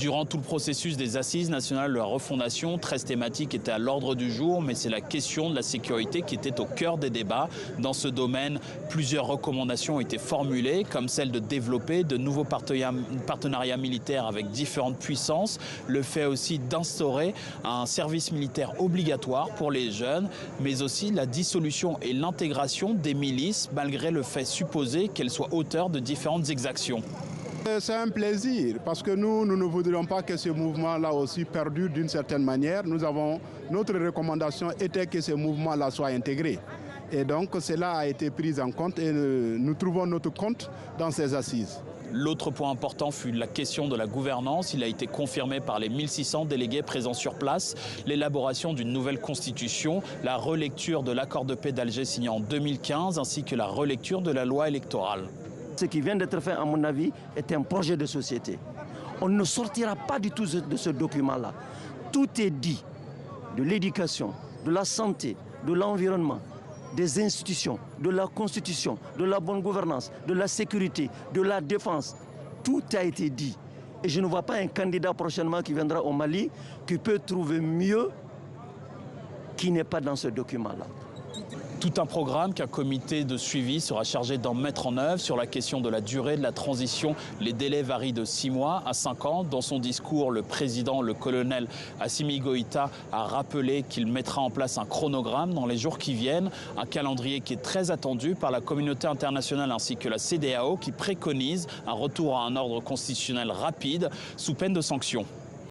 Durant tout le processus des assises nationales de la refondation, 13 thématiques étaient à l'ordre du jour, mais c'est la question de la sécurité qui était au cœur des débats. Dans ce domaine, plusieurs recommandations ont été formulées, comme celle de développer de nouveaux partenariats militaires avec différentes puissances, le fait aussi d'instaurer un service militaire obligatoire pour les jeunes, mais aussi la dissolution et l'intégration des milices, malgré le fait supposé qu'elles soient auteurs de différentes exactions. C'est un plaisir parce que nous ne voudrions pas que ce mouvement-là aussi perdure d'une certaine manière. Notre recommandation était que ce mouvement-là soit intégré. Et donc cela a été pris en compte et nous trouvons notre compte dans ces assises. L'autre point important fut la question de la gouvernance. Il a été confirmé par les 1600 délégués présents sur place, l'élaboration d'une nouvelle constitution, la relecture de l'accord de paix d'Alger signé en 2015, ainsi que la relecture de la loi électorale. Ce qui vient d'être fait, à mon avis, est un projet de société. On ne sortira pas du tout de ce document-là. Tout est dit, de l'éducation, de la santé, de l'environnement, des institutions, de la constitution, de la bonne gouvernance, de la sécurité, de la défense. Tout a été dit. Et je ne vois pas un candidat prochainement qui viendra au Mali qui peut trouver mieux qui n'est pas dans ce document-là. Tout un programme qu'un comité de suivi sera chargé d'en mettre en œuvre. Sur la question de la durée de la transition, les délais varient de 6 mois à 5 ans. Dans son discours, le président, le colonel Assimi Goïta, a rappelé qu'il mettra en place un chronogramme dans les jours qui viennent, un calendrier qui est très attendu par la communauté internationale ainsi que la CEDEAO qui préconise un retour à un ordre constitutionnel rapide sous peine de sanctions.